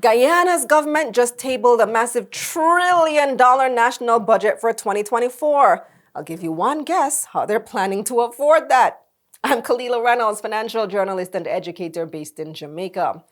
Guyana's government just tabled a massive $1 trillion national budget for 2024. I'll give you one guess how they're planning to afford that. I'm Kalila Reynolds, financial journalist and educator based in Jamaica.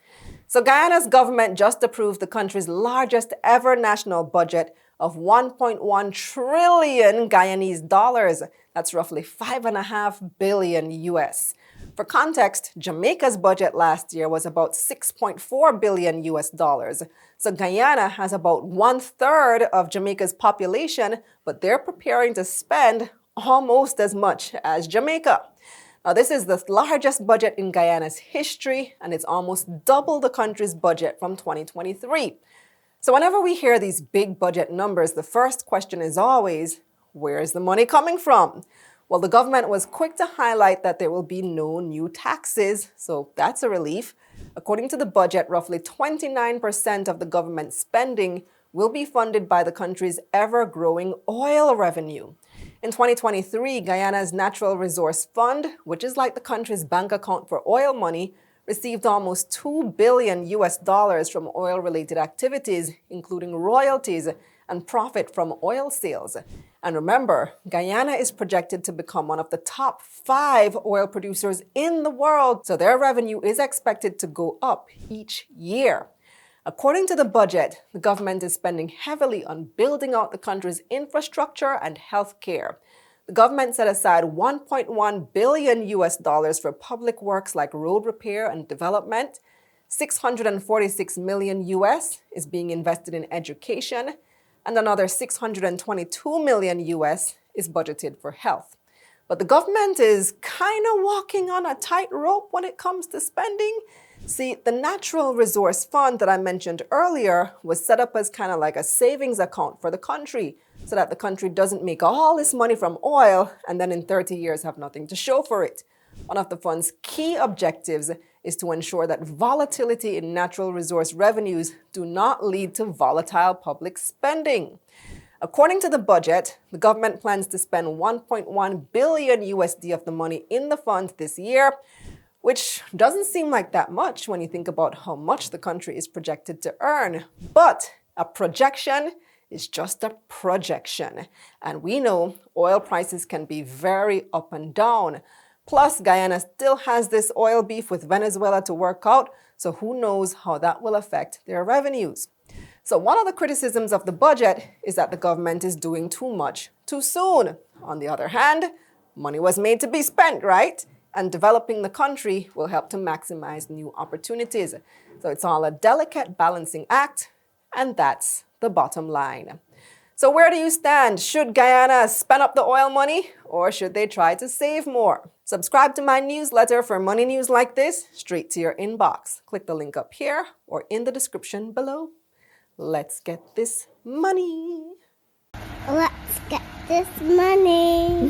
So Guyana's government just approved the country's largest ever national budget of 1.1 trillion Guyanese dollars. That's roughly 5.5 billion US. For context, Jamaica's budget last year was about 6.4 billion US dollars. So Guyana has about 1/3 of Jamaica's population, but they're preparing to spend almost as much as Jamaica. Now, this is the largest budget in Guyana's history, and it's almost double the country's budget from 2023. So whenever we hear these big budget numbers, the first question is always, where is the money coming from? Well, the government was quick to highlight that there will be no new taxes, so that's a relief. According to the budget, roughly 29% of the government spending will be funded by the country's ever-growing oil revenue. In 2023, Guyana's Natural Resource Fund, which is like the country's bank account for oil money, received almost $2 billion US dollars from oil-related activities, including royalties and profit from oil sales. And remember, Guyana is projected to become one of the top 5 oil producers in the world, so their revenue is expected to go up each year. According to the budget, the government is spending heavily on building out the country's infrastructure and health care. The government set aside 1.1 billion US dollars for public works like road repair and development. 646 million US is being invested in education, and another 622 million US is budgeted for health. But the government is kind of walking on a tightrope when it comes to spending. See, the Natural Resource Fund that I mentioned earlier was set up as kind of like a savings account for the country so that the country doesn't make all this money from oil and then in 30 years have nothing to show for it. One of the fund's key objectives is to ensure that volatility in natural resource revenues do not lead to volatile public spending. According to the budget, the government plans to spend 1.1 billion USD of the money in the fund this year, which doesn't seem like that much when you think about how much the country is projected to earn. But a projection is just a projection. And we know oil prices can be very up and down. Plus, Guyana still has this oil beef with Venezuela to work out, so who knows how that will affect their revenues. So one of the criticisms of the budget is that the government is doing too much too soon. On the other hand, money was made to be spent, right? And developing the country will help to maximize new opportunities. So it's all a delicate balancing act, and that's the bottom line. So where do you stand? Should Guyana spend up the oil money, or should they try to save more? Subscribe to my newsletter for money news like this straight to your inbox. Click the link up here or in the description below. Let's get this money. Let's get this money.